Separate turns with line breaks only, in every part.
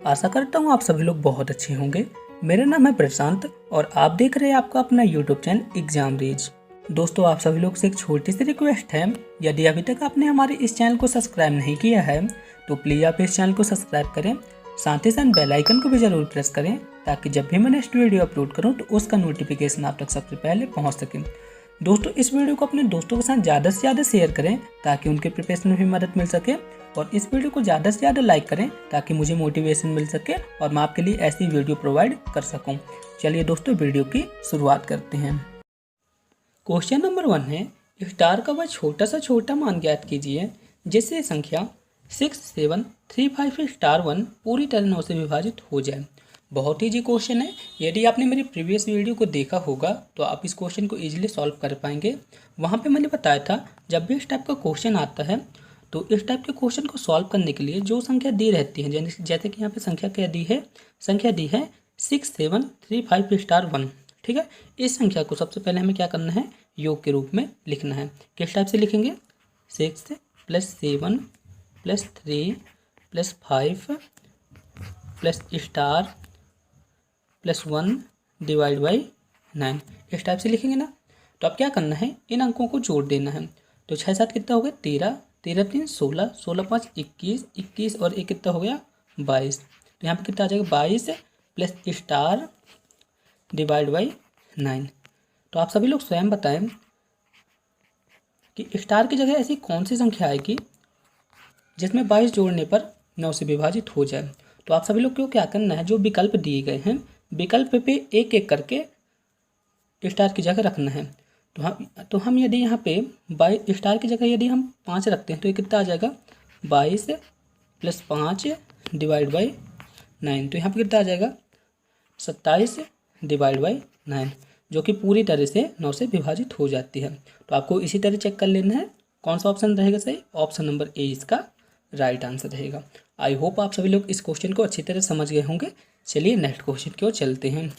आशा करता हूँ आप सभी लोग बहुत अच्छे होंगे। मेरा नाम है प्रशांत और आप देख रहे हैं आपका अपना यूट्यूब चैनल एग्जाम रीज। दोस्तों, आप सभी लोग से एक छोटी सी रिक्वेस्ट है, यदि अभी तक आपने हमारे इस चैनल को सब्सक्राइब नहीं किया है तो प्लीज़ आप इस चैनल को सब्सक्राइब करें, साथ ही साथ बेल आइकन को भी ज़रूर प्रेस करें ताकि जब भी मैं नेक्स्ट वीडियो अपलोड करूँ तो उसका नोटिफिकेशन आप तक सबसे पहले पहुँच सके। दोस्तों, इस वीडियो को अपने दोस्तों के साथ ज़्यादा से ज़्यादा शेयर करें ताकि उनके प्रिपरेशन में भी मदद मिल सके, और इस वीडियो को ज़्यादा से ज़्यादा लाइक करें ताकि मुझे मोटिवेशन मिल सके और मैं आपके लिए ऐसी वीडियो प्रोवाइड कर सकूं। चलिए दोस्तों, वीडियो की शुरुआत करते हैं। क्वेश्चन नंबर 1 है, स्टार का वह छोटा सा छोटा मान ज्ञात कीजिए जिससे संख्या 6735*1 पूरी तरह 9 से विभाजित हो जाए। बहुत ईजी क्वेश्चन है। यदि आपने मेरी प्रीवियस वीडियो को देखा होगा तो आप इस क्वेश्चन को इजीली सॉल्व कर पाएंगे। वहाँ पे मैंने बताया था जब भी इस टाइप का क्वेश्चन आता है तो इस टाइप के क्वेश्चन को सॉल्व करने के लिए जो संख्या दी रहती है, जैसे कि यहाँ पे संख्या क्या दी है, संख्या दी है 6735*1। ठीक है, इस संख्या को सबसे पहले हमें क्या करना है, योग के रूप में लिखना है। किस टाइप से लिखेंगे, 6 + 7 + 3 + 5 + स्टार +1 / 9, इस टाइप से लिखेंगे ना। तो अब क्या करना है, इन अंकों को जोड़ देना है। तो 6 7 कितना हो गया, 13, 13 3 16, 16 5 21, 21 और 1 कितना हो गया, 22। तो यहाँ पे कितना आ जाएगा, 22 + स्टार / 9। तो आप सभी लोग स्वयं बताएं कि स्टार की जगह ऐसी कौन सी संख्या आएगी जिसमें 22 जोड़ने पर 9 से विभाजित हो जाए। तो आप सभी लोग को क्या करना है, जो विकल्प दिए गए हैं विकल्प पे एक एक करके स्टार की जगह रखना है। तो हम यदि यहाँ पे 22 स्टार की जगह यदि हम 5 रखते हैं तो ये कितना आ जाएगा, 22 + 5 / 9। तो यहाँ पे कितना आ जाएगा, 27 / 9, जो कि पूरी तरह से 9 से विभाजित हो जाती है। तो आपको इसी तरह चेक कर लेना है कौन सा ऑप्शन रहेगा सही। ऑप्शन नंबर ए इसका राइट आंसर रहेगा। आई होप आप सभी लोग इस क्वेश्चन को अच्छी तरह समझ गए होंगे। चलिए नेक्स्ट क्वेश्चन की ओर चलते हैं।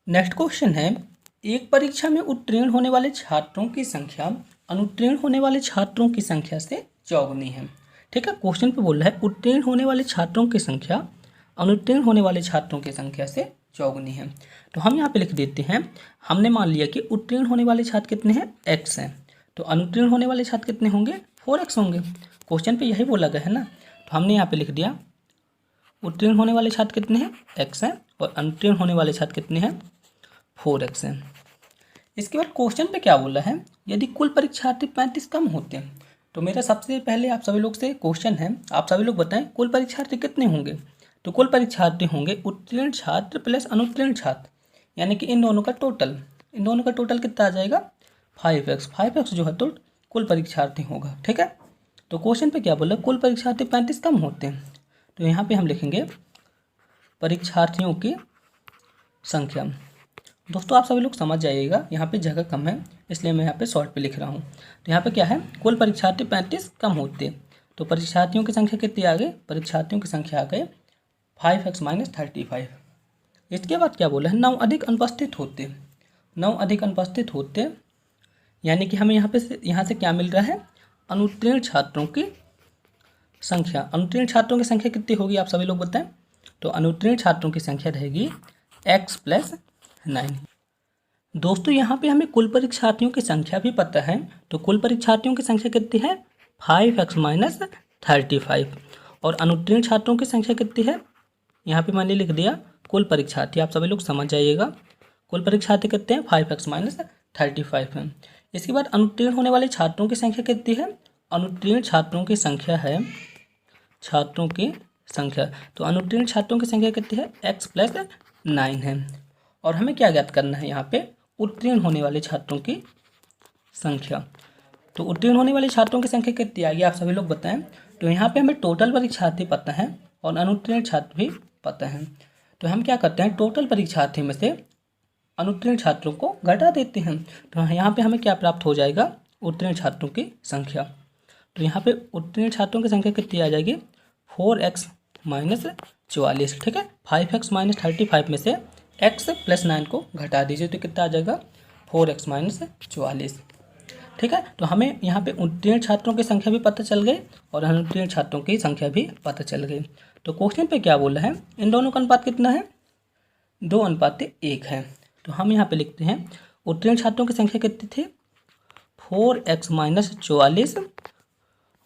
नेक्स्ट क्वेश्चन है, एक परीक्षा में उत्तीर्ण होने वाले छात्रों की संख्या अनुत्तीर्ण होने वाले छात्रों की संख्या से चौगुनी है। ठीक है, क्वेश्चन पे बोल रहा है उत्तीर्ण होने वाले छात्रों की संख्या अनुत्तीर्ण होने वाले छात्रों की संख्या से चौगुनी है। तो हम यहाँ पे लिख देते हैं, हमने मान लिया कि उत्तीर्ण होने वाले छात्र कितने हैं, x हैं। तो अनुत्तीर्ण होने वाले छात्र कितने होंगे, 4x होंगे। क्वेश्चन पे यही बोला गया है ना। तो हमने यहाँ पे लिख दिया उत्तीर्ण होने वाले छात्र कितने हैं, x हैं, और अनुत्तीर्ण होने वाले छात्र कितने हैं, 4x हैं। इसके बाद क्वेश्चन पे क्या बोला है, यदि कुल परीक्षार्थी 35 कम होते हैं। तो मेरा सबसे पहले आप सभी लोग से क्वेश्चन है, आप सभी लोग बताएं कुल परीक्षार्थी कितने होंगे। तो कुल परीक्षार्थी होंगे उत्तीर्ण छात्र प्लस अनुत्तीर्ण छात्र, यानी कि इन दोनों का टोटल कितना आ जाएगा, 5x जो है तो कुल परीक्षार्थी होगा। ठीक है, तो क्वेश्चन पे क्या बोला, कुल परीक्षार्थी 35 कम होते हैं। तो यहाँ पे हम लिखेंगे परीक्षार्थियों की संख्या। दोस्तों आप सभी लोग समझ जाइएगा, यहाँ पे जगह कम है इसलिए मैं यहाँ पे शॉर्ट पे लिख रहा हूँ। तो यहाँ पे क्या है, कुल परीक्षार्थी 35 कम होते हैं। तो परीक्षार्थियों की संख्या कितनी आ गई, परीक्षार्थियों की संख्या आ गई 5x - 35। इसके बाद क्या बोला है, 9 अधिक अनुपस्थित होते, 9 अधिक अनुपस्थित होते, यानी कि हमें यहाँ से क्या मिल रहा है, अनुत्तीर्ण छात्रों की संख्या। अनुत्तीर्ण छात्रों की संख्या कितनी होगी आप सभी लोग बताएं। तो अनुत्तीर्ण छात्रों की संख्या रहेगी x + 9। दोस्तों यहाँ पे हमें कुल परीक्षार्थियों की संख्या भी पता है। तो कुल परीक्षार्थियों की संख्या कितनी है, 5x - 35, और अनुत्तीर्ण छात्रों की संख्या कितनी है, यहाँ पे मैंने लिख दिया कुल परीक्षार्थी। आप सभी लोग समझ जाइएगा, कुल परीक्षार्थी कितने हैं, 5x - 35 हैं। इसके बाद अनुत्तीर्ण होने वाले छात्रों की संख्या कितनी है, अनुत्तीर्ण छात्रों की संख्या है, छात्रों की संख्या, तो अनुत्तीर्ण छात्रों की संख्या कितनी है, x + 9 है। और हमें क्या ज्ञात करना है, यहाँ पे उत्तीर्ण होने वाले छात्रों की संख्या। तो उत्तीर्ण होने वाले छात्रों की संख्या कितनी आएगी आप सभी लोग बताएं। तो यहाँ पे हमें टोटल परीक्षार्थी पता है और अनुत्तीर्ण छात्र भी पता है। तो हम क्या करते हैं, टोटल परीक्षार्थी में से अनुत्तीर्ण छात्रों को घटा देते हैं। तो यहाँ पे हमें क्या प्राप्त हो जाएगा, उत्तीर्ण छात्रों की संख्या। तो यहाँ पे उत्तीर्ण छात्रों की संख्या कितनी आ जाएगी, 4x - 44। ठीक है, 5x - 35 में से x + 9 को घटा दीजिए तो कितना आ जाएगा, 4x - 44। ठीक है। तो हमें यहाँ पे उत्तीर्ण छात्रों की संख्या भी पता चल गई और अनुत्तीर्ण छात्रों की संख्या भी पता चल गई। तो क्वेश्चन पे क्या बोला है, इन दोनों का अनुपात कितना है, 2:1 है। तो हम यहाँ पे लिखते हैं उत्तीर्ण छात्रों की संख्या कितनी थी, 4x - 44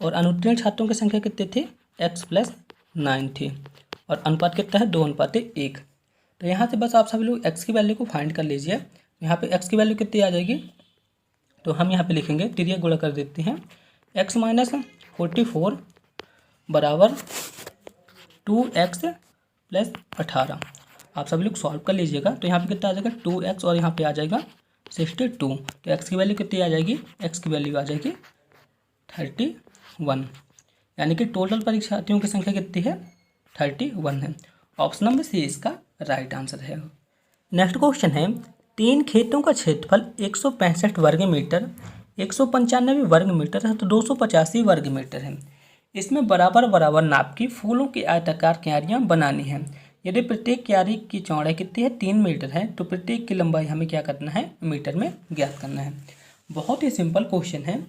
और अनुत्तीर्ण छात्रों की संख्या कितनी थी, x + 9 थी और अनुपात कितना है, 2:1। तो यहाँ से बस आप सभी लोग x की वैल्यू को फाइंड कर लीजिए। यहाँ पे x की वैल्यू कितनी आ जाएगी, तो हम यहाँ पे लिखेंगे, तिरिया गुणा कर देते हैं, x - 44 बराबर 2x + 18। आप सभी लोग सॉल्व कर लीजिएगा। तो यहाँ पे कितना आ जाएगा, 2x और यहाँ पे आ जाएगा 62। तो x की वैल्यू कितनी आ जाएगी, x की वैल्यू आ जाएगी 31, यानी कि टोटल परीक्षार्थियों की संख्या कितनी है, 31 है। ऑप्शन नंबर सी इसका राइट आंसर है। नेक्स्ट क्वेश्चन है, 3 खेतों का क्षेत्रफल 165 वर्ग मीटर, 195 वर्ग मीटर है तो 285 वर्ग मीटर है। इसमें बराबर बराबर नाप की फूलों की आयताकार क्यारियाँ बनानी हैं। यदि प्रत्येक क्यारी की चौड़ाई कितनी है, 3 मीटर है, तो प्रत्येक की लंबाई हमें क्या करना है, मीटर में ज्ञात करना है। बहुत ही सिंपल क्वेश्चन है।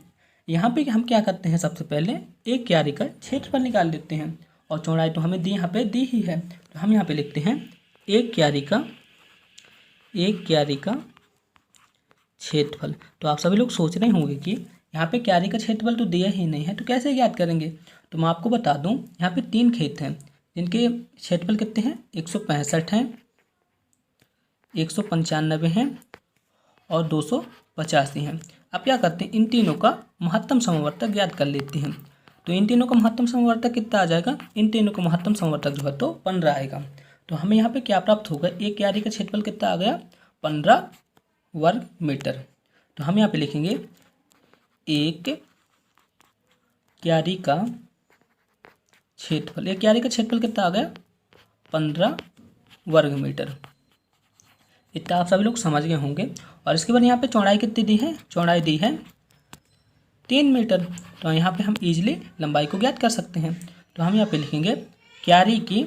यहाँ पे हम क्या करते हैं, सबसे पहले एक क्यारी का क्षेत्रफल निकाल लेते हैं और चौड़ाई तो हमें यहाँ पे दी ही है। तो हम यहाँ पे लिखते हैं एक क्यारी का क्षेत्रफल। तो आप सभी लोग सोच रहे होंगे कि यहाँ पे क्यारी का क्षेत्रफल तो दिया ही नहीं है, तो कैसे ज्ञात करेंगे। तो मैं आपको बता दूँ, यहाँ पे 3 खेत हैं जिनके क्षेत्रफल कितने हैं, 165 हैं, 195 हैं और 285 हैं। अब क्या करते हैं, इन तीनों का महत्तम समवर्तक ज्ञात कर लेते हैं। तो इन तीनों का महत्तम समवर्तक कितना आ जाएगा, इन तीनों का महत्तम समवर्तक जो है तो 15 आएगा। तो हमें यहाँ पे क्या प्राप्त होगा, एक क्यारी का क्षेत्रफल कितना आ गया, 15 वर्ग मीटर। तो हम यहाँ पे लिखेंगे एक क्यारी का क्षेत्रफल, एक क्यारी का क्षेत्रफल कितना आ गया, 15 वर्ग मीटर। इतना आप सभी लोग समझ गए होंगे। और इसके बाद यहाँ पे चौड़ाई कितनी दी है, चौड़ाई दी है 3 मीटर। तो यहाँ पे हम इजीली लंबाई को ज्ञात कर सकते हैं। तो हम यहाँ पे लिखेंगे क्यारी की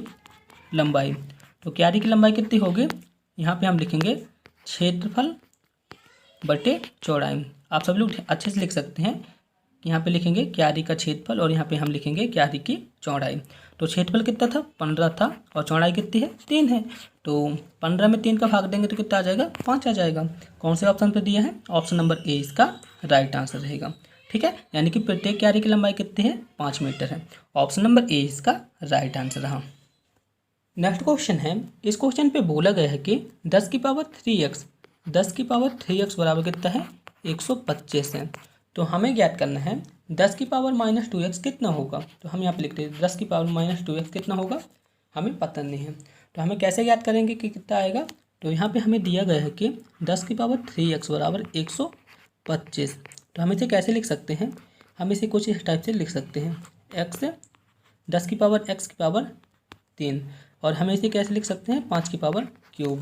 लंबाई। तो क्यारी की लंबाई कितनी होगी, यहाँ पे हम लिखेंगे क्षेत्रफल बटे चौड़ाई। आप सभी लोग अच्छे से लिख सकते हैं। यहाँ पे लिखेंगे क्यारी का क्षेत्रफल और यहाँ पे हम लिखेंगे क्यारी की चौड़ाई। तो क्षेत्रफल कितना था, 15 था और चौड़ाई कितनी है, 3 है। तो 15 में 3 का भाग देंगे तो कितना आ जाएगा, 5 आ जाएगा। कौन से ऑप्शन पे दिया है, ऑप्शन नंबर ए इसका राइट आंसर रहेगा। ठीक है, यानी कि प्रत्येक क्यारी की लंबाई कितनी है, 5 मीटर है। ऑप्शन नंबर ए इसका राइट आंसर रहा। नेक्स्ट क्वेश्चन है, इस क्वेश्चन पे बोला गया है कि 10 की पावर 3x बराबर कितना है, 125 है। तो हमें ज्ञात करना है 10 की पावर -2x कितना होगा। तो हम यहाँ पे लिखते हैं 10 की पावर -2x कितना होगा, हमें पता नहीं है। तो हमें कैसे ज्ञात करेंगे कि कितना आएगा। तो यहाँ पे हमें दिया गया है कि 10 की पावर 3x बराबर 125। तो हम इसे कैसे लिख सकते हैं, हम इसे कुछ इस टाइप से लिख सकते हैं, x 10 की पावर x की पावर 3 और हमें इसे कैसे लिख सकते हैं, 5 की पावर क्यूब।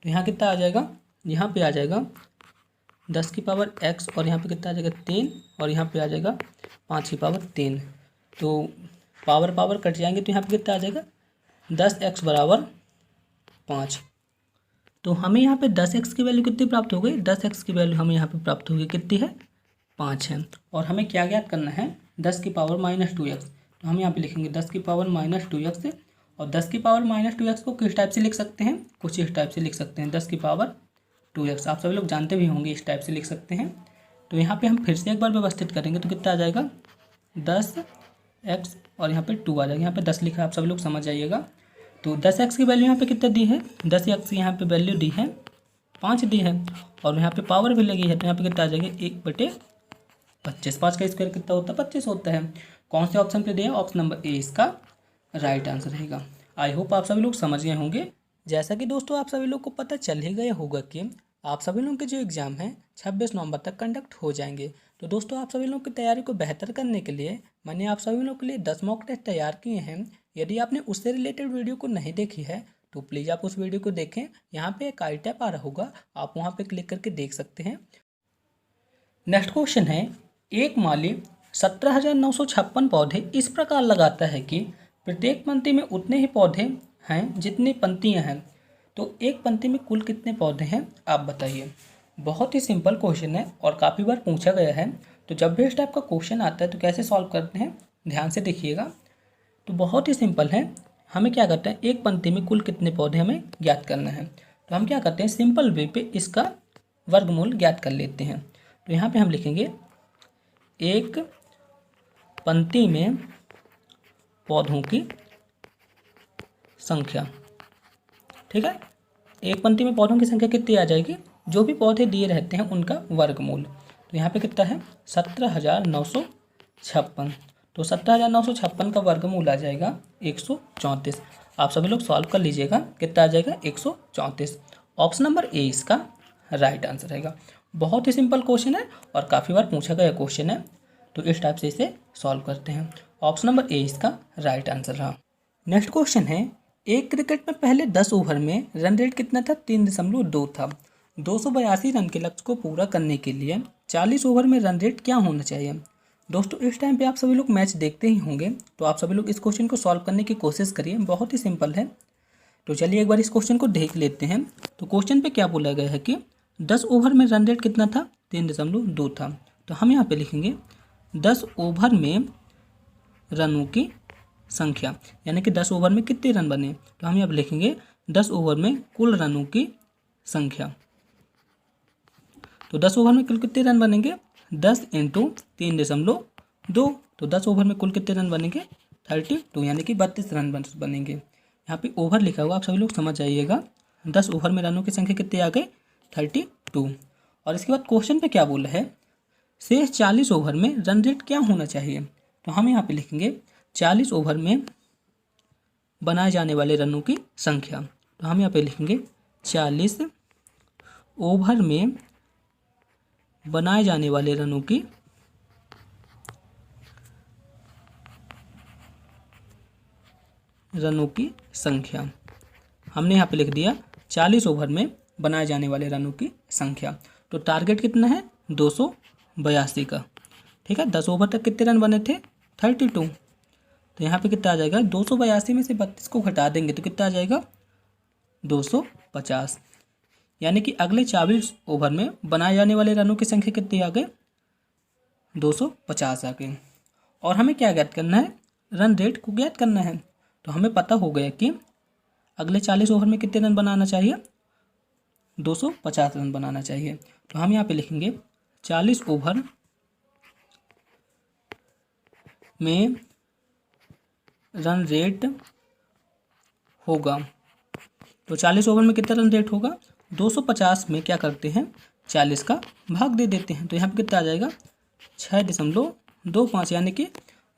तो यहाँ कितना आ जाएगा, यहाँ पे आ जाएगा 10 की पावर x और यहाँ पे कितना आ जाएगा 3 और यहाँ पे आ जाएगा 5 की पावर 3। तो पावर कट जाएंगे तो यहाँ पे कितना आ जाएगा, 10x बराबर 5। तो हमें यहाँ पे 10x की वैल्यू कितनी प्राप्त हो गई, 10x की वैल्यू हमें यहाँ पे प्राप्त हो गई कितनी है, 5 है। और हमें क्या ज्ञात करना है, 10 की पावर -2x। तो हम यहाँ पे लिखेंगे 10 की पावर -2x और 10 की पावर -2x को किस टाइप से लिख सकते हैं, कुछ इस टाइप से लिख सकते हैं, 10 की पावर 2x। आप सभी लोग जानते भी होंगे, इस टाइप से लिख सकते हैं। तो यहाँ पे हम फिर से एक बार व्यवस्थित करेंगे तो कितना आ जाएगा, 10x और यहाँ पे 2 आ जाएगा। यहाँ पे 10 लिखा है, आप सभी लोग समझ जाइएगा। तो 10x की वैल्यू यहाँ पे कितना दी है, 10x यहाँ पे वैल्यू दी है 5 दी है और यहाँ पे पावर भी लगी है। तो यहाँ पे कितना आ जाएगा, 1/25। 5 का स्क्वायर कितना होता है, 25 होता है। कौन से ऑप्शन पे दिया है, ऑप्शन नंबर ए इसका राइट आंसर रहेगा। आई होप आप सभी लोग समझ गए होंगे। जैसा कि दोस्तों आप सभी लोग को पता चल ही गया होगा कि आप सभी लोगों के जो एग्ज़ाम हैं 26 नवंबर तक कंडक्ट हो जाएंगे। तो दोस्तों आप सभी लोगों की तैयारी को बेहतर करने के लिए मैंने आप सभी लोगों के लिए 10 मॉक टेस्ट तैयार किए हैं। यदि आपने उससे रिलेटेड वीडियो को नहीं देखी है तो प्लीज़ आप उस वीडियो को देखें। यहाँ पे एक आई टैप आ रहा होगा, आप वहाँ पे क्लिक करके देख सकते हैं। नेक्स्ट क्वेश्चन है, एक माली 17,956 पौधे इस प्रकार लगाता है कि प्रत्येक पंक्ति में उतने ही पौधे हैं जितनी पंक्तियां हैं। तो एक पंक्ति में कुल कितने पौधे हैं, आप बताइए। बहुत ही सिंपल क्वेश्चन है और काफ़ी बार पूछा गया है। तो जब भी इस टाइप का क्वेश्चन आता है तो कैसे सॉल्व करते हैं, ध्यान से देखिएगा। तो बहुत ही सिंपल है। हमें क्या करते हैं, एक पंक्ति में कुल कितने पौधे हमें ज्ञात करना है। तो हम क्या करते हैं, सिंपल वे पे इसका वर्गमूल ज्ञात कर लेते हैं। तो यहाँ पे हम लिखेंगे एक पंक्ति में पौधों की संख्या। ठीक है, एक पंक्ति में पौधों की संख्या कितनी आ जाएगी, जो भी पौधे दिए रहते हैं उनका वर्गमूल। तो यहाँ पे कितना है, 17,956। तो 17,956 का वर्गमूल आ जाएगा 134। आप सभी लोग सॉल्व कर लीजिएगा, कितना आ जाएगा 134। ऑप्शन नंबर ए इसका राइट आंसर रहेगा। बहुत ही सिंपल क्वेश्चन है और काफ़ी बार पूछा गया क्वेश्चन है। तो इस टाइप से इसे सॉल्व करते हैं। ऑप्शन नंबर ए इसका राइट आंसर रहा। नेक्स्ट क्वेश्चन है, एक क्रिकेट में पहले 10 ओवर में रन रेट कितना था, 3.2 था। 282 रन के लक्ष्य को पूरा करने के लिए 40 ओवर में रन रेट क्या होना चाहिए। दोस्तों इस टाइम पे आप सभी लोग मैच देखते ही होंगे, तो आप सभी लोग इस क्वेश्चन को सॉल्व करने की कोशिश करिए, बहुत ही सिंपल है। तो चलिए एक बार इस क्वेश्चन को देख लेते हैं। तो क्वेश्चन पे क्या बोला गया है कि 10 ओवर में रन रेट कितना था, 3.2 था। तो हम यहाँ पे लिखेंगे 10 ओवर में रनों की संख्या, यानी कि 10 ओवर में कितने रन बने। तो हम यहाँ पे लिखेंगे 10 ओवर में कुल रनों की संख्या। तो 10 ओवर में कुल कितने रन बनेंगे, 10 × 3.2। तो 10 ओवर में कुल कितने रन बनेंगे, 32, यानी कि 32 रन बनेंगे। यहाँ पे ओवर लिखा हुआ, आप सभी लोग समझ जाइएगा। 10 ओवर में रनों की संख्या कितनी आ गई, 32। और इसके बाद क्वेश्चन पे क्या बोला है, शेष 40 ओवर में रन रेट क्या होना चाहिए। तो हम यहाँ पे लिखेंगे 40 ओवर में बनाए जाने वाले रनों की संख्या। तो हम यहाँ पे लिखेंगे 40 ओवर में बनाए जाने वाले रनों की संख्या। हमने यहाँ पे लिख दिया 40 ओवर में बनाए जाने वाले रनों की संख्या। तो टारगेट कितना है, 282 का। ठीक है, 10 ओवर तक कितने रन बने थे, 32। तो यहाँ पे कितना आ जाएगा, 282 में से 32 को घटा देंगे तो कितना आ जाएगा, 250। यानी कि अगले 24 ओवर में बनाए जाने वाले रनों की संख्या कितनी आ गई, 250 आ गई। और हमें क्या ज्ञात करना है, रन रेट को ज्ञात करना है। तो हमें पता हो गया कि अगले 40 ओवर में कितने रन बनाना चाहिए, 250 रन बनाना चाहिए। तो हम यहाँ पे लिखेंगे 40 ओवर में रन रेट होगा। तो 40 ओवर में कितना रन रेट होगा, 250 में क्या करते हैं, 40 का भाग दे देते हैं। तो यहाँ पे कितना आ जाएगा, 6.25, यानी कि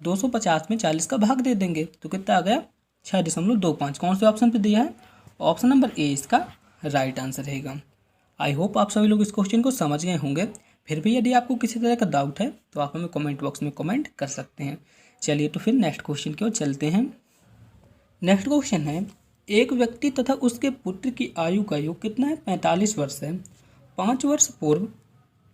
250 में 40 का भाग दे देंगे तो कितना आ गया, 6.25। कौन से ऑप्शन पे दिया है, ऑप्शन नंबर ए इसका राइट आंसर रहेगा। आई होप आप सभी लोग इस क्वेश्चन को समझ गए होंगे। फिर भी यदि आपको किसी तरह का डाउट है तो आप हमें कमेंट बॉक्स में कमेंट कर सकते हैं। चलिए तो फिर नेक्स्ट क्वेश्चन की ओर चलते हैं। नेक्स्ट क्वेश्चन है, एक व्यक्ति तथा उसके पुत्र की आयु का योग कितना है, 45 वर्ष है। 5 वर्ष पूर्व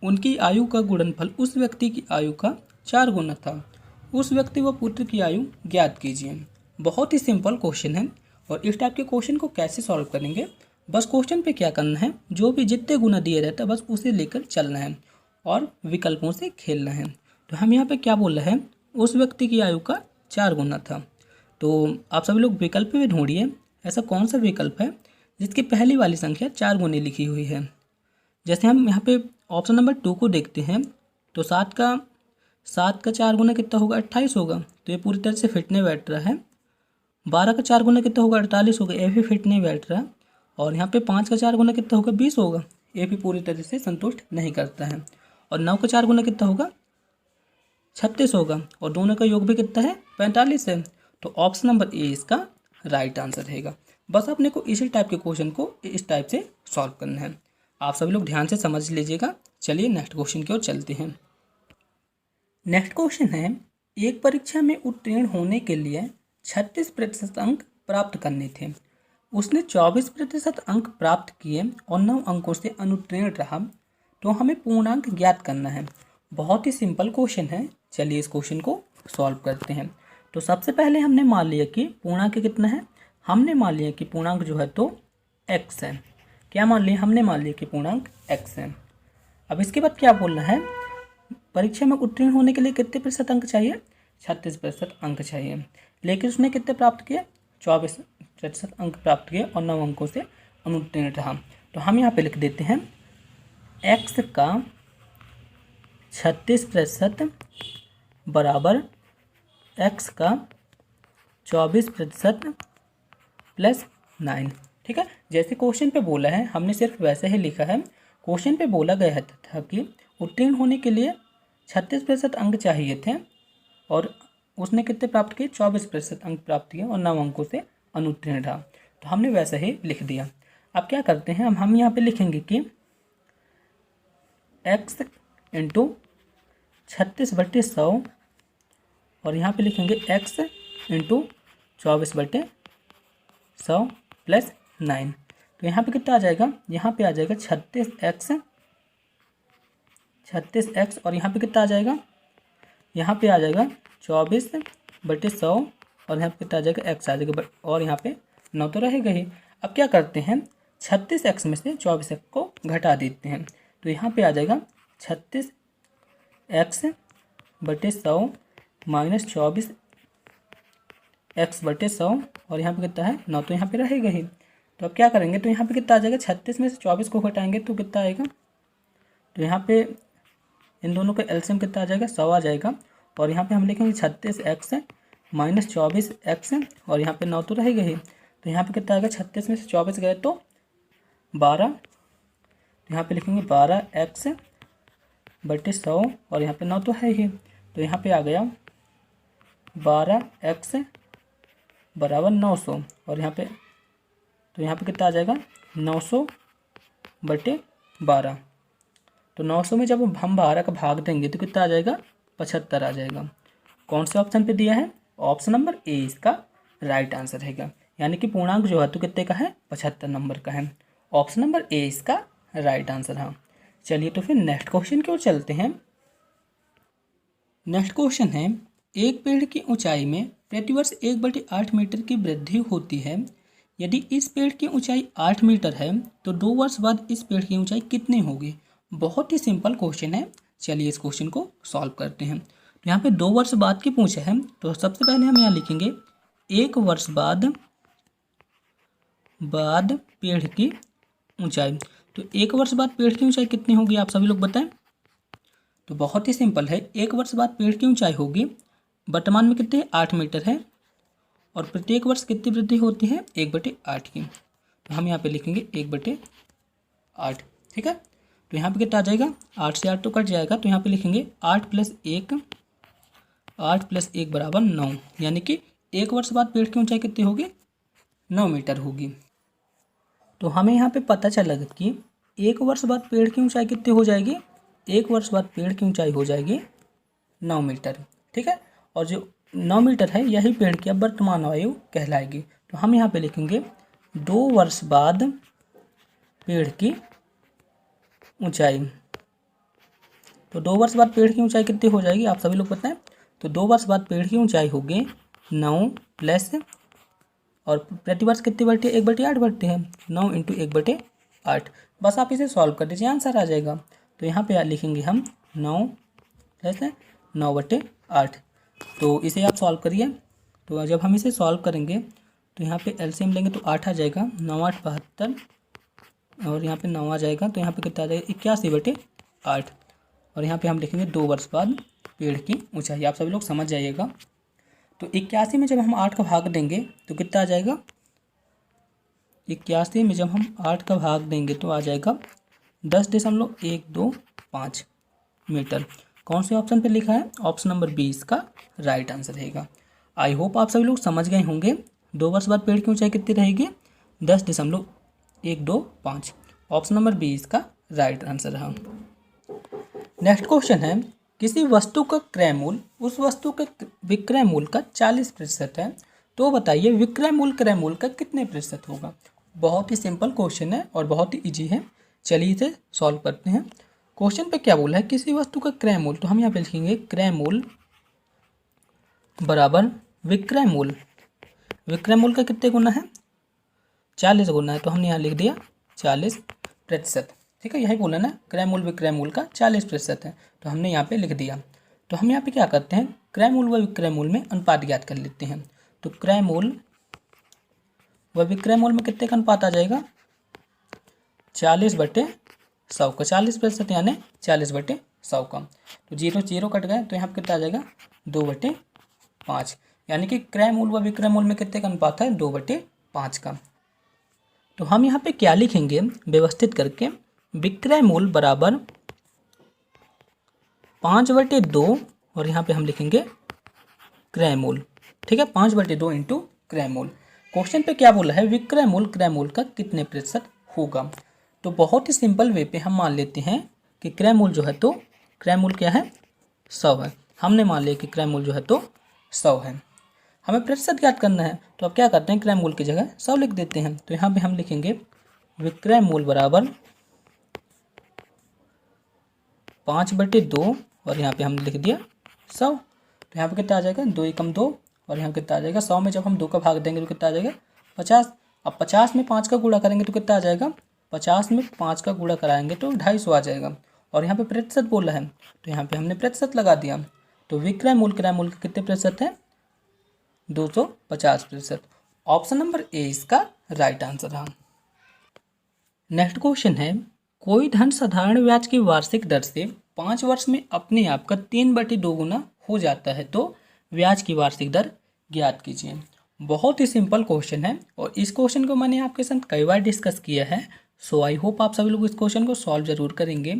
उनकी आयु का गुणनफल उस व्यक्ति की आयु का 4 गुना था। उस व्यक्ति व पुत्र की आयु ज्ञात कीजिए। बहुत ही सिंपल क्वेश्चन है और इस टाइप के क्वेश्चन को कैसे सॉल्व करेंगे, बस क्वेश्चन पे क्या करना है, जो भी जितने गुना दिए रहता है बस उसे लेकर चलना है और विकल्पों से खेलना है। तो हम यहाँ पे क्या बोल रहे हैं, उस व्यक्ति की आयु का 4 गुना था। तो आप सभी लोग विकल्प में ढूंढिए ऐसा कौन सा विकल्प है जिसकी पहली वाली संख्या 4 गुने लिखी हुई है। जैसे हम यहाँ पे ऑप्शन नंबर 2 को देखते हैं तो 7 का 4 गुना कितना होगा, 28 होगा। तो ये पूरी तरह से फिट नहीं बैठ रहा है। 12 का 4 गुना कितना होगा, 48 होगा, ये भी फिट नहीं बैठ रहा। और यहाँ पे 5 का 4 गुना कितना होगा, 20 होगा, ये भी पूरी तरह से संतुष्ट नहीं करता है। और 9 का 4 गुना कितना होगा, 36 होगा, और दोनों का योग भी कितना है, 45 है। तो ऑप्शन नंबर ए इसका राइट आंसर रहेगा। बस अपने को इसी टाइप के क्वेश्चन को इस टाइप से सॉल्व करना है। आप सभी लोग ध्यान से समझ लीजिएगा। चलिए नेक्स्ट क्वेश्चन की ओर चलते हैं। नेक्स्ट क्वेश्चन है, एक परीक्षा में उत्तीर्ण होने के लिए 36% अंक प्राप्त करने थे। उसने 24% अंक प्राप्त किए और 9 अंकों से अनुत्तीर्ण रहा। तो हमें पूर्णांक ज्ञात करना है। बहुत ही सिंपल क्वेश्चन है। चलिए इस क्वेश्चन को सॉल्व करते हैं। तो सबसे पहले हमने मान लिया कि पूर्णांक कितना है, हमने मान लिया कि पूर्णांक जो है तो x है। क्या मान लिया, हमने मान लिया कि पूर्णांक x है। अब इसके बाद क्या बोलना है, परीक्षा में उत्तीर्ण होने के लिए कितने प्रतिशत अंक चाहिए, 36% अंक चाहिए, लेकिन उसने कितने प्राप्त किए, 24% अंक प्राप्त किए और 9 अंकों से अनुत्तीर्ण रहा। तो हम यहाँ पे लिख देते हैं x का 36% बराबर x का 24% प्लस 9। ठीक है, जैसे क्वेश्चन पे बोला है हमने सिर्फ वैसे ही लिखा है। क्वेश्चन पे बोला गया था कि उत्तीर्ण होने के लिए 36% अंक चाहिए थे और उसने कितने प्राप्त किए, 24% अंक प्राप्त किए और 9 अंकों से अनुत्तीर्ण रहा। तो हमने वैसे ही लिख दिया। अब क्या करते हैं, हम यहाँ पे लिखेंगे कि x इंटू 36/100 और यहाँ पे लिखेंगे x इंटू 24/100 प्लस 9। तो यहाँ पे कितना आ जाएगा, यहाँ पे आ जाएगा 36x और यहाँ पे कितना आ जाएगा, यहाँ पे आ जाएगा 24/100 और यहाँ पे कितना आ जाएगा, x आ जाएगा और यहाँ पे 9 तो रहेगा ही। अब क्या करते हैं, 36x में से 24x को घटा देते हैं। तो यहाँ पे आ जाएगा 36x/100 माइनस 24x/100 और यहाँ पे कितना है, 9 तो यहाँ पे रहेगा ही। तो अब क्या करेंगे, तो यहाँ पे कितना आ जाएगा, 36 में से 24 को घटाएंगे तो कितना आएगा, तो यहाँ पे इन दोनों का एलसीएम कितना आ जाएगा, 100 आ जाएगा और यहाँ पे हम लिखेंगे 36x माइनस 24x और यहाँ पे 9 तो रहेगा ही। तो यहाँ पे कितना आएगा, 36 में से 24 गए तो 12, तो यहाँ पे लिखेंगे 12x/100 और यहाँ पे 9 तो है ही। तो यहाँ पे आ गया 12x बराबर 900 और यहाँ पे, तो यहाँ पे कितना आ जाएगा, 900/12। तो 900 में जब हम 12 का भाग देंगे तो कितना आ जाएगा, 75 आ जाएगा। कौन से ऑप्शन पे दिया है, ऑप्शन नंबर ए इसका राइट आंसर रहेगा। यानी कि पूर्णांक जो है तो कितने का है, 75 नंबर का है। ऑप्शन नंबर ए इसका राइट आंसर है। चलिए तो फिर नेक्स्ट क्वेश्चन की ओर चलते हैं। नेक्स्ट क्वेश्चन है, एक पेड़ की ऊंचाई में प्रतिवर्ष 1/8 मीटर की वृद्धि होती है। यदि इस पेड़ की ऊंचाई 8 मीटर है तो 2 वर्ष बाद इस पेड़ की ऊंचाई कितनी होगी। बहुत ही सिंपल क्वेश्चन है। चलिए इस क्वेश्चन को सॉल्व करते हैं। तो यहाँ पे 2 वर्ष बाद की पूछा है, तो सबसे पहले हम यहाँ लिखेंगे 1 वर्ष बाद पेड़ की ऊंचाई। तो 1 वर्ष बाद पेड़ की ऊंचाई कितनी होगी, आप सभी लोग बताएं। तो बहुत ही सिंपल है, 1 वर्ष बाद पेड़ की ऊंचाई होगी, वर्तमान में कितने 8 मीटर है और प्रत्येक वर्ष कितनी वृद्धि होती है, 1/8 की। तो हम यहाँ पे लिखेंगे 1/8। ठीक है, तो यहाँ पे कितना आ जाएगा, 8 से 8 तो कट जाएगा, तो यहाँ पे लिखेंगे 8 + 1 बराबर 9। यानी कि 1 वर्ष बाद पेड़ की ऊंचाई कितनी होगी, 9 मीटर होगी। तो हमें यहाँ पे पता चला कि 1 वर्ष बाद पेड़ की ऊंचाई कितनी हो जाएगी, 1 वर्ष बाद पेड़ की ऊंचाई हो जाएगी 9 मीटर। ठीक है, और जो 9 मीटर है यही पेड़ की अब वर्तमान आयु कहलाएगी। तो हम यहाँ पे लिखेंगे 2 वर्ष बाद पेड़ की ऊंचाई। तो 2 वर्ष बाद पेड़ की ऊंचाई कितनी हो जाएगी, आप सभी लोग बताएं। तो 2 वर्ष बाद पेड़ की ऊंचाई होगी 9 प्लस, और प्रतिवर्ष कितनी बढ़ती है, 1/8 बढ़ती है, 9 × 1/8। बस आप इसे सॉल्व कर दीजिए, आंसर आ जाएगा। तो यहाँ पे लिखेंगे हम 9 प्लस 9/8। तो इसे आप सॉल्व करिए। तो जब हम इसे सॉल्व करेंगे तो यहाँ पे एलसीएम लेंगे तो 8 आ जाएगा, 9 × 8 = 72 और यहाँ पे 9 आ जाएगा, तो यहाँ पे कितना आ जाएगा, 81/8। और यहाँ पे हम लिखेंगे 2 वर्ष बाद पेड़ की ऊंचाई। आप सभी लोग समझ जाइएगा। तो 81 में जब हम 8 का भाग देंगे तो कितना आ जाएगा, 81 में जब हम 8 का भाग देंगे तो आ जाएगा 10.125 मीटर। कौन से ऑप्शन पे लिखा है, ऑप्शन नंबर बी इसका राइट आंसर रहेगा। आई होप आप सभी लोग समझ गए होंगे। 2 वर्ष बाद पेड़ की ऊंचाई कितनी रहेगी, 10.125। ऑप्शन नंबर बी इसका राइट आंसर रहा। नेक्स्ट क्वेश्चन है, किसी वस्तु का क्रय मूल्य उस वस्तु के विक्रय मूल्य का 40% है, तो बताइए विक्रय मूल्य क्रय मूल्य का कितने प्रतिशत होगा। बहुत ही सिंपल क्वेश्चन है और बहुत ही इजी है। चलिए इसे सॉल्व करते हैं। क्वेश्चन पे क्या बोला है, किसी वस्तु का क्रय मूल्य, तो हम यहाँ पे लिखेंगे क्रय मूल्य बराबर विक्रय मूल्य। विक्रय मूल्य का कितने गुना है, 40 गुना है, तो हमने यहाँ लिख दिया 40%। ठीक है, यही बोला ना, क्रय मूल्य विक्रय मूल्य का 40% है, तो हमने यहाँ पे लिख दिया। तो हम यहाँ पे क्या करते हैं, क्रय मूल्य व विक्रय मूल्य में अनुपात ज्ञात कर लेते हैं। तो क्रय मूल्य व विक्रय मूल्य में कितने का अनुपात आ जाएगा, 40/100 का, 40% यानी 40/100 का। तो 0 0 कट गए, तो यहाँ पे कितना आ जाएगा, 2/5, यानी कि क्रय मूल्य व विक्रय मूल्य में कितने का अनुपात है, 2/5 का। तो हम यहाँ पे क्या लिखेंगे व्यवस्थित करके, विक्रय मूल्य बराबर 5/2 और यहाँ पे हम लिखेंगे क्रय मूल्य। ठीक है, 5/2 इंटू क्रय मूल्य। क्वेश्चन पे क्या बोला है, विक्रय मूल्य क्रय मूल्य का कितने प्रतिशत होगा। तो बहुत ही सिंपल वे पे हम मान लेते हैं कि क्रय मूल्य जो है, तो क्रय मूल्य क्या है, 100 है। हमने मान लिया कि क्रय मूल्य जो है तो 100 है, हमें प्रतिशत ज्ञात करना है। तो अब क्या करते हैं, क्रय मूल्य की जगह 100 लिख देते हैं। तो यहाँ पे हम लिखेंगे विक्रय मूल्य बराबर 5/2 और यहाँ पे हम लिख दिया 100। तो यहाँ पे कितना आ जाएगा, 2 एकम 2 और यहाँ कितना आ जाएगा, 100 में जब हम 2 का भाग देंगे तो कितना आ जाएगा, 50। अब 50 में 5 का गुणा करेंगे तो कितना आ जाएगा, 50 में 5 का गुणा कराएंगे तो 250 आ जाएगा। और यहाँ पे प्रतिशत बोला है, तो यहाँ पे हमने प्रतिशत लगा दिया। तो विक्रय मूल्य क्रय मूल्य कितने प्रतिशत है, 250%। ऑप्शन नंबर ए इसका राइट आंसर रहा। नेक्स्ट क्वेश्चन है, कोई धन साधारण ब्याज की वार्षिक दर से 5 वर्ष में अपने आप का 3/2 गुना हो जाता है, तो ब्याज की वार्षिक दर ज्ञात कीजिए। बहुत ही सिंपल क्वेश्चन है और इस क्वेश्चन को मैंने आपके साथ कई बार डिस्कस किया है। सो आई होप आप सभी लोग इस क्वेश्चन को सॉल्व जरूर करेंगे।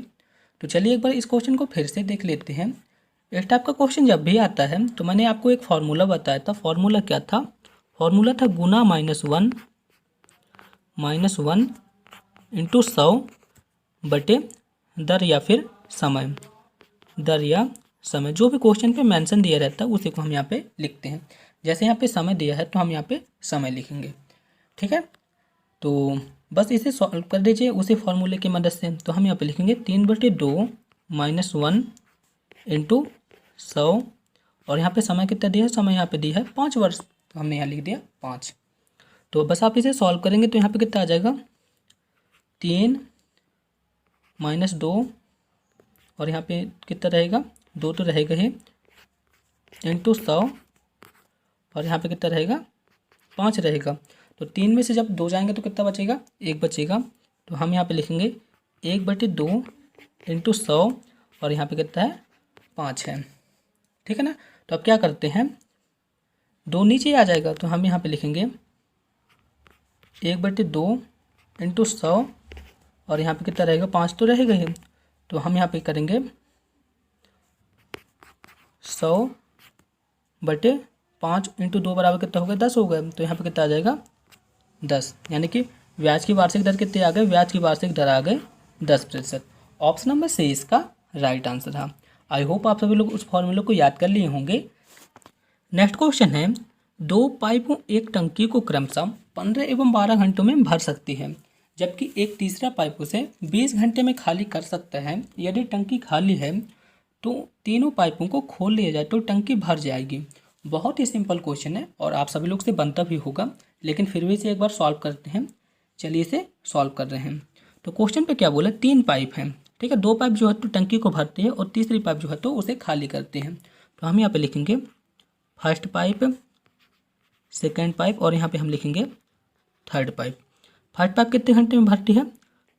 तो चलिए एक बार इस क्वेश्चन को फिर से देख लेते हैं। इस टाइप का क्वेश्चन जब भी आता है तो मैंने आपको एक फार्मूला बताया था। फार्मूला क्या था, फार्मूला था गुना -1 इंटू 100 बटे दर या फिर समय, दर या समय, जो भी क्वेश्चन पे मेंशन दिया रहता है उसी को हम यहाँ पे लिखते हैं। जैसे यहाँ पे समय दिया है तो हम यहाँ पे समय लिखेंगे। ठीक है, तो बस इसे सॉल्व कर दीजिए उसी फार्मूले की मदद से। तो हम यहाँ पे लिखेंगे 3/2 -1 इंटू 100 और यहाँ पे समय कितना दिया है, समय यहाँ पे दिया है 5 वर्ष, तो हमने यहाँ लिख दिया 5। तो बस आप इसे सॉल्व करेंगे तो यहाँ पे कितना आ जाएगा, 3 - 2 और यहाँ पे कितना रहेगा, 2 तो रहेगा ही, इंटू 100 और यहाँ पे कितना रहेगा, 5 रहेगा। तो 3 में से जब 2 जाएंगे तो कितना बचेगा, 1 बचेगा। तो हम यहाँ पे लिखेंगे 1/2 इंटू 100 और यहाँ पे कितना है, 5 है। ठीक है ना। तो अब क्या करते हैं, 2 नीचे आ जाएगा तो हम यहाँ पे लिखेंगे 1/2 इंटू 100 और यहाँ पे कितना रहेगा, 5 तो रहेगा ही। तो हम यहाँ पे करेंगे 100/5 इंटू 2 बराबर कितना हो गया, 10 हो गया। तो यहाँ पे कितना आ जाएगा, 10, यानी कि ब्याज की वार्षिक दर कितने आ गए, ब्याज की वार्षिक दर आ गए 10%। ऑप्शन नंबर सी इसका राइट आंसर था। आई होप आप सभी लोग उस फॉर्मूले को याद कर लिए होंगे। नेक्स्ट क्वेश्चन है, 2 पाइपों एक टंकी को क्रमशः 15 एवं 12 घंटों में भर सकती है, जबकि एक तीसरा पाइप उसे 20 घंटे में खाली कर सकता है। यदि टंकी खाली है तो तीनों पाइपों को खोल लिया जाए तो टंकी भर जाएगी। बहुत ही सिंपल क्वेश्चन है और आप सभी लोग से बनता भी होगा, लेकिन फिर भी इसे एक बार सॉल्व करते हैं। चलिए इसे सॉल्व कर रहे हैं। तो क्वेश्चन पे क्या बोला, 3 पाइप हैं। ठीक है, 2 पाइप जो है तो टंकी को भरते हैं और तीसरी पाइप जो है तो उसे खाली करते हैं। तो हम यहाँ पे लिखेंगे फर्स्ट पाइप, सेकेंड पाइप और यहाँ पे हम लिखेंगे थर्ड पाइप। फर्स्ट पाइप कितने घंटे में भरती है,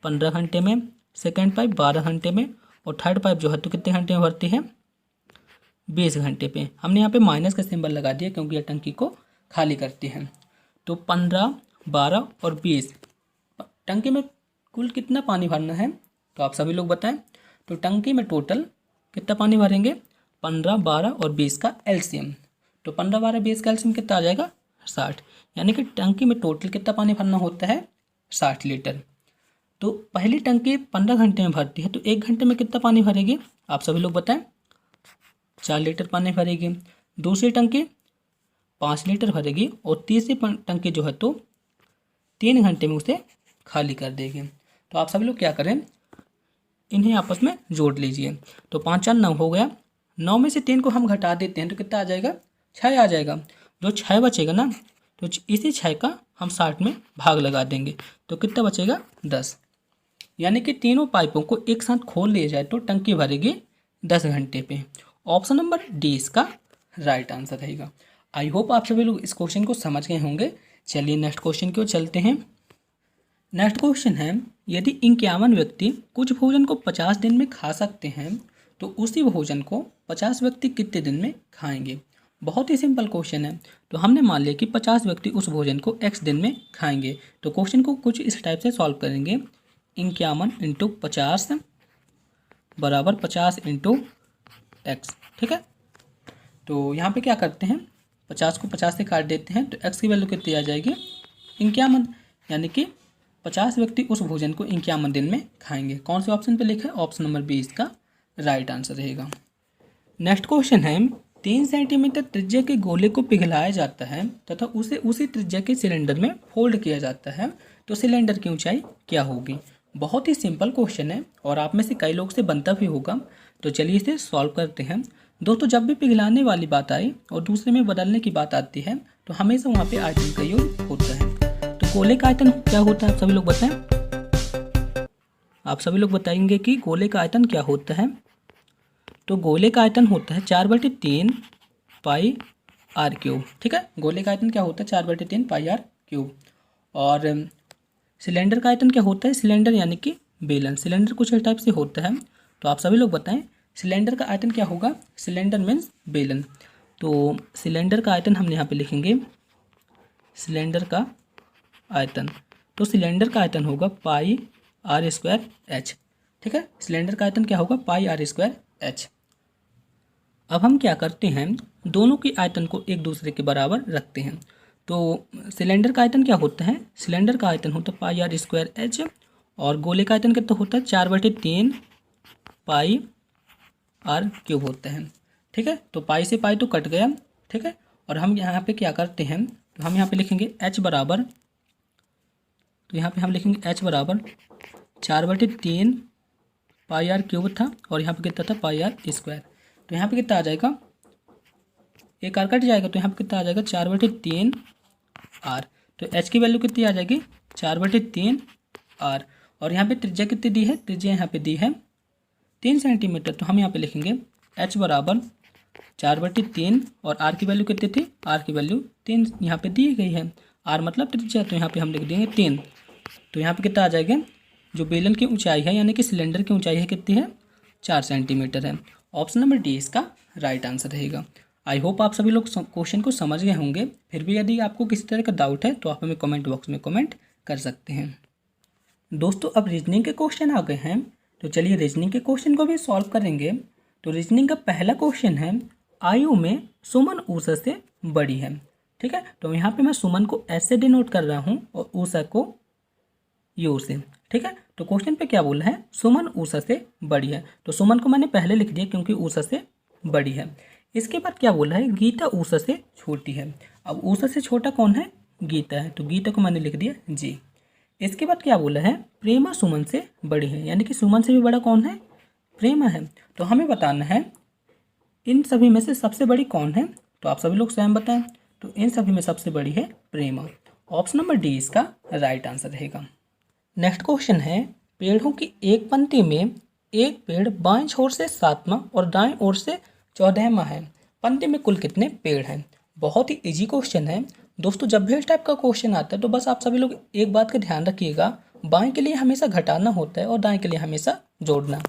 15 घंटे में, सेकेंड पाइप 12 घंटे में और थर्ड पाइप जो है तो कितने घंटे में भरती है, 20 घंटे पे। हमने यहाँ पे माइनस का सिंबल लगा दिया क्योंकि यह टंकी को खाली करती है। तो 15, 12 और 20 टंकी में कुल कितना पानी भरना है, तो आप सभी लोग बताएं। तो टंकी में टोटल कितना पानी भरेंगे, 15, 12 और 20 का एलसीएम। तो 15, 12, 20 का एलसीएम कितना आ जाएगा, 60, यानी कि टंकी में टोटल कितना पानी भरना होता है, 60 लीटर। तो पहली टंकी 15 घंटे में भरती है तो 1 घंटे में कितना पानी भरेगी, आप सभी लोग बताएं, 4 लीटर पानी भरेगी। दूसरी टंकी 5 लीटर भरेगी और तीसरी टंकी जो है तो 3 घंटे में उसे खाली कर देगी। तो आप सभी लोग क्या करें, इन्हें आपस में जोड़ लीजिए। तो 5 4 9 हो गया, 9 में से 3 को हम घटा देते हैं तो कितना आ जाएगा, 6 आ जाएगा। जो 6 बचेगा ना, तो इसी 6 का हम 60 में भाग लगा देंगे तो कितना बचेगा, 10। यानी कि तीनों पाइपों को एक साथ खोल लिया जाए तो टंकी भरेगी 10 घंटे पे। ऑप्शन नंबर डी इसका राइट आंसर रहेगा। आई होप आप सभी लोग इस क्वेश्चन को समझ गए होंगे। चलिए नेक्स्ट क्वेश्चन की ओर चलते हैं। नेक्स्ट क्वेश्चन है, यदि 51 व्यक्ति कुछ भोजन को 50 दिन में खा सकते हैं तो उसी भोजन को 50 व्यक्ति कितने दिन में खाएंगे। बहुत ही सिंपल क्वेश्चन है। तो हमने मान लिया कि 50 व्यक्ति उस भोजन को x दिन में खाएंगे। तो क्वेश्चन को कुछ इस टाइप से सॉल्व करेंगे। 51 इंटू 50 बराबर 50 इंटू एक्स। ठीक है, तो यहाँ पे क्या करते हैं, 50 को 50 से काट देते हैं तो x की वैल्यू कितनी आ जाएगी 51, यानी कि 50 व्यक्ति उस भोजन को 51 दिन में खाएंगे। कौन से ऑप्शन पे लिखा है, ऑप्शन नंबर बी इसका राइट आंसर रहेगा। नेक्स्ट क्वेश्चन है, 3 सेंटीमीटर त्रिज्या के गोले को पिघलाया जाता है तथा उसे उसी त्रिज्या के सिलेंडर में फोल्ड किया जाता है तो सिलेंडर की ऊंचाई क्या होगी। बहुत ही सिंपल क्वेश्चन है और आप में से कई लोग से बनता भी होगा। तो चलिए इसे सॉल्व करते हैं। दोस्तों, जब भी पिघलाने वाली बात आई और दूसरे में बदलने की बात आती है तो हमेशा वहाँ पे आयतन का योग होता है। तो गोले का आयतन क्या होता है, आप सभी लोग बताएं। आप सभी लोग बताएंगे कि गोले का आयतन क्या होता है। तो गोले का आयतन होता है 4/3 पाई आर क्यूब। ठीक है, गोले का आयतन क्या होता है 4/3 पाई आर क्यूब। और सिलेंडर का आयतन क्या होता है, सिलेंडर यानी कि बेलन, सिलेंडर कुछ इस टाइप से होता है। तो आप सभी लोग बताएं सिलेंडर का आयतन क्या होगा, सिलेंडर मीन्स बेलन। तो सिलेंडर का आयतन हम यहाँ पे लिखेंगे सिलेंडर का आयतन। तो सिलेंडर का आयतन होगा पाई आर स्क्वायर एच। ठीक है, सिलेंडर का आयतन क्या होगा पाई आर स्क्वायर एच। अब हम क्या करते हैं, दोनों की आयतन को एक दूसरे के बराबर रखते हैं। तो सिलेंडर का आयतन क्या होता है, सिलेंडर का आयतन होता है पाई आर स्क्वायर एच और गोले का आयतन कितना होता है 4/3 पाई आर क्यूब होता है। ठीक है, तो पाई से पाई तो कट गया। ठीक है, और हम यहाँ पे क्या करते हैं, तो हम यहाँ पे लिखेंगे h बराबर, तो यहाँ पे हम लिखेंगे h बराबर 4/3 पाई आर क्यूब था और यहाँ पे कितना था पाई आर स्क्वायर। तो यहाँ पे कितना आ जाएगा, एक आर कट जाएगा तो यहाँ पे कितना आ जाएगा 4/3 आर। तो h की वैल्यू कितनी आ जाएगी 4/3 आर। और यहाँ पे त्रिज्या कितनी दी है, त्रिज्या यहाँ पे दी है 3 सेंटीमीटर। तो हम यहाँ पे लिखेंगे h बराबर 4/3 और r की वैल्यू कितनी थी, r की वैल्यू 3 यहाँ पे दी गई है। r मतलब त्रिज्या, तो यहाँ पे हम लिख देंगे 3। तो यहाँ पे कितना आ जाएगा, जो बेलन की ऊंचाई है यानी कि सिलेंडर की ऊंचाई है कितनी है 4 सेंटीमीटर है। ऑप्शन नंबर डी इसका राइट आंसर रहेगा। आई होप आप सभी लोग क्वेश्चन को समझ गए होंगे। फिर भी यदि आपको किसी तरह का डाउट है तो आप हमें कमेंट बॉक्स में कमेंट कर सकते हैं। दोस्तों, अब रीजनिंग के क्वेश्चन आ गए हैं, तो चलिए रीजनिंग के क्वेश्चन को भी सॉल्व करेंगे। तो रीजनिंग का पहला क्वेश्चन है, आयु में सुमन ऊषा से बड़ी है। ठीक है, तो यहाँ पे मैं सुमन को एस से डिनोट कर रहा हूँ और ऊषा को यू से। ठीक है, तो क्वेश्चन पे क्या बोला है, सुमन ऊषा से बड़ी है। तो सुमन को मैंने पहले लिख दिया क्योंकि ऊषा से बड़ी है। इसके बाद क्या बोला है, गीता ऊषा से छोटी है। अब ऊषा से छोटा कौन है, गीता है, तो गीता को मैंने लिख दिया जी। इसके बाद क्या बोला है, प्रेमा सुमन से बड़ी है, यानी कि सुमन से भी बड़ा कौन है, प्रेमा है। तो हमें बताना है इन सभी में से सबसे बड़ी कौन है। तो आप सभी लोग स्वयं बताएं। तो इन सभी में सबसे बड़ी है प्रेमा। ऑप्शन नंबर डी इसका राइट आंसर रहेगा। नेक्स्ट क्वेश्चन है, पेड़ों की एक पंक्ति में एक पेड़ बाएं छोर से 7वां और दाएं ओर से 14वां है। पंक्ति में कुल कितने पेड़ हैं। बहुत ही इजी क्वेश्चन है दोस्तों। जब भी इस टाइप का क्वेश्चन आता है तो बस आप सभी लोग एक बात का ध्यान रखिएगा, बाएं के लिए हमेशा घटाना होता है और दाएं के लिए हमेशा जोड़ना।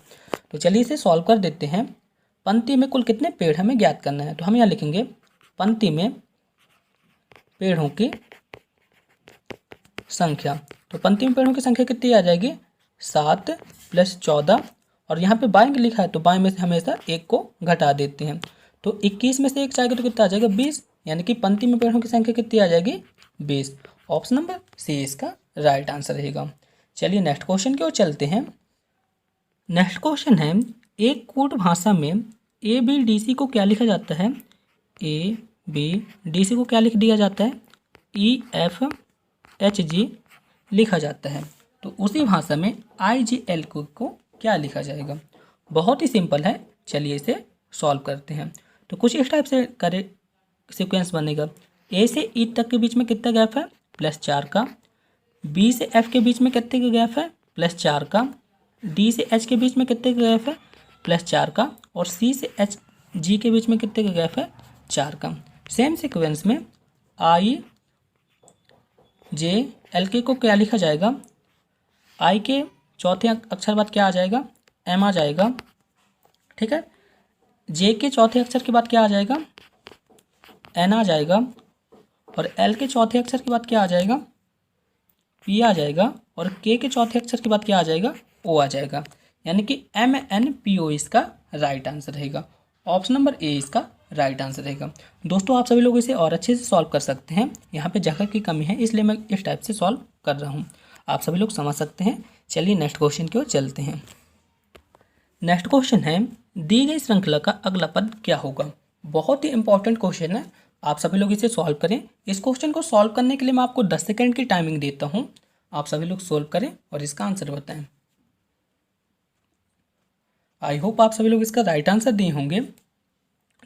तो चलिए इसे सॉल्व कर देते हैं। पंक्ति में कुल कितने पेड़ हमें ज्ञात करना है। तो हम यहाँ लिखेंगे पंक्ति में पेड़ों की संख्या। तो पंक्ति में पेड़ों की संख्या कितनी आ जाएगी 7 + 14 और यहाँ पे बाएं लिखा है तो बाएं में से हमेशा एक को घटा देते हैं। तो 21 में से एक जाएगा तो कितना आ जाएगा 20, यानी कि पंक्ति में पेड़ों की संख्या कितनी आ जाएगी 20। ऑप्शन नंबर सी इसका राइट आंसर रहेगा। चलिए नेक्स्ट क्वेश्चन की ओर चलते हैं। नेक्स्ट क्वेश्चन है, एक कोड भाषा में ABDC को क्या लिखा जाता है, ABDC को क्या लिख दिया जाता है EFHG लिखा जाता है। तो उसी भाषा में IGL को क्या लिखा जाएगा। बहुत ही सिंपल है, चलिए इसे सॉल्व करते हैं। तो कुछ इस टाइप से करे सीक्वेंस बनेगा। A से E तक के बीच में कितना गैप है +4 का, B से F के बीच में कितने का गैप है +4 का, डी से एच के बीच में कितने का गैप है +4 का, और सी से एच जी के बीच में कितने का गैप है 4 का। सेम सीक्वेंस में आई जे एल के को क्या लिखा जाएगा, आई के चौथे अक्षर बाद क्या आ जाएगा एम आ जाएगा, ठीक है। जे के चौथे अक्षर के बाद क्या आ जाएगा एन आ जाएगा, और एल के चौथे अक्षर के बाद क्या आ जाएगा पी आ जाएगा, और के चौथे अक्षर के बाद क्या आ जाएगा ओ आ जाएगा। यानी कि MNPO इसका राइट आंसर रहेगा। ऑप्शन नंबर ए इसका राइट आंसर रहेगा। दोस्तों आप सभी लोग इसे और अच्छे से सॉल्व कर सकते हैं, यहाँ पे जगह की कमी है इसलिए मैं इस टाइप से सॉल्व कर रहा हूँ, आप सभी लोग समझ सकते हैं। चलिए नेक्स्ट क्वेश्चन की ओर चलते हैं। नेक्स्ट क्वेश्चन है, दी गई श्रृंखला का अगला पद क्या होगा। बहुत ही इंपॉर्टेंट क्वेश्चन है, आप सभी लोग इसे सॉल्व करें। इस क्वेश्चन को सॉल्व करने के लिए मैं आपको 10 सेकंड की टाइमिंग देता हूं, आप सभी लोग सॉल्व करें और इसका आंसर बताएं। आई होप आप सभी लोग इसका राइट आंसर दिए होंगे।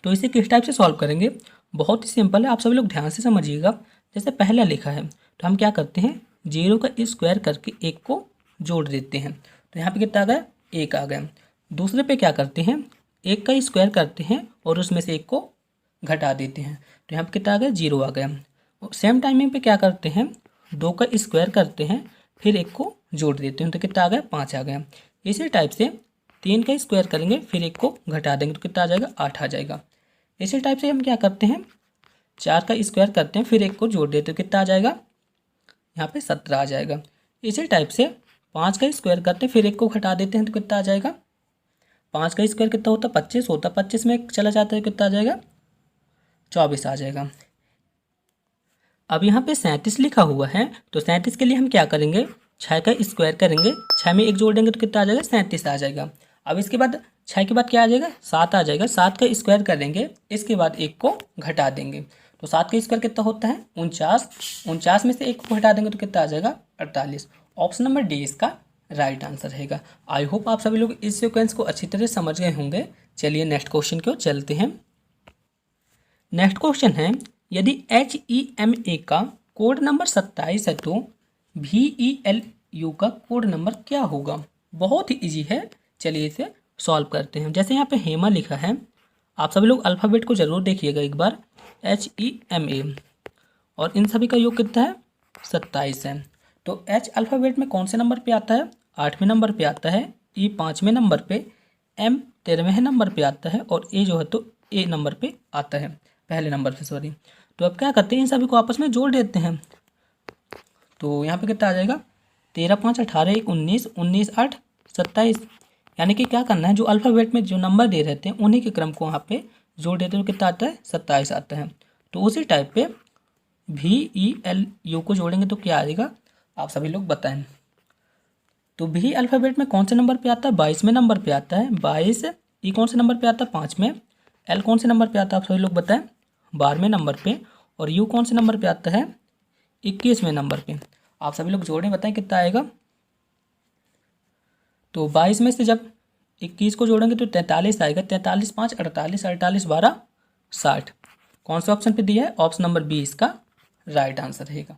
तो इसे किस टाइप से सॉल्व करेंगे, बहुत ही सिंपल है, आप सभी लोग ध्यान से समझिएगा। जैसे पहला लिखा है तो हम क्या करते हैं 0 का स्क्वायर करके 1 को जोड़ देते हैं, तो यहाँ पे कितना आ गया 1 आ गया। दूसरे पे क्या करते हैं 1 का स्क्वायर करते हैं और उसमें से 1 को घटा देते हैं, तो यहाँ पे कितना आ गया 0 आ गया। सेम टाइमिंग पे क्या करते हैं 2 का स्क्वायर करते हैं फिर 1 को जोड़ देते हैं, तो कितना आ गया 5 आ गया। इसी टाइप से 3 का स्क्वायर करेंगे फिर 1 को घटा देंगे तो कितना आ जाएगा 8 आ जाएगा। इसी टाइप से हम क्या करते हैं 4 का स्क्वायर करते हैं फिर 1 को जोड़ देते हैं, तो कितना आ जाएगा यहाँ पे 17 आ जाएगा। इसी टाइप से 5 का स्क्वायर करते हैं फिर 1 को घटा देते हैं, तो कितना आ जाएगा 5 का स्क्वायर कितना होता है 25 होता है, 25 में चला जाता है कितना आ जाएगा 24 आ जाएगा। अब यहाँ पे 37 लिखा हुआ है, तो 37 के लिए हम क्या करेंगे 6 का स्क्वायर करेंगे, 6 में 1 जोड़ देंगे तो कितना आ जाएगा 37 आ जाएगा। अब इसके बाद 6 के बाद क्या आ जाएगा 7 आ जाएगा, 7 का स्क्वायर करेंगे इसके बाद 1 को घटा देंगे, तो 7 का स्क्वायर कितना होता है 49, 49 में से 1 को घटा देंगे तो कितना आ जाएगा 48। ऑप्शन नंबर डी इसका राइट आंसर रहेगा। आई होप आप सभी लोग इस सीक्वेंस को अच्छी तरह समझ गए होंगे। चलिए नेक्स्ट क्वेश्चन की ओर चलते हैं। नेक्स्ट क्वेश्चन है, यदि HEMA का कोड नंबर 27 है तो VELU का कोड नंबर क्या होगा। बहुत ही इजी है, चलिए इसे सॉल्व करते हैं। जैसे यहाँ पे हेमा लिखा है, आप सभी लोग अल्फ़ाबेट को जरूर देखिएगा एक बार, HEMA, और इन सभी का योग कितना है 27 है। तो H अल्फ़ाबेट में कौन से नंबर पे आता है 8वें नंबर पे आता है, E 5वें नंबर पे, M 13वें नंबर पे आता है, और A जो है तो A नंबर पे आता है, पहले नंबर पे सॉरी। तो अब क्या करते हैं इन सभी को आपस में जोड़ देते हैं, तो यहाँ पे कितना आ जाएगा 13 5 18 1 19, 19 8 27। यानी कि क्या करना है जो अल्फ़ाबेट में जो नंबर दे रहते हैं उन्हीं के क्रम को वहाँ पे जोड़ देते हैं, तो कितना आता है 27 आता है। तो उसी टाइप पे VELU को जोड़ेंगे तो क्या आएगा आप सभी लोग बताएं। तो भी अल्फ़ाबेट में कौन से नंबर पे आता है 22वें नंबर पे आता है 22। ई कौन से नंबर पे आता है 5 में। एल कौन से नंबर पे आता है आप सभी लोग बताएं 12वें नंबर पे। और यू कौन से नंबर पे आता है 21वें नंबर पे। आप सभी लोग जोड़ें बताएं कितना आएगा। तो 22 में से जब 21 को जोड़ेंगे तो 43 आएगा। 43 5 48, 48 12 60। कौन से ऑप्शन पे दिया है ऑप्शन नंबर बी इसका राइट आंसर रहेगा।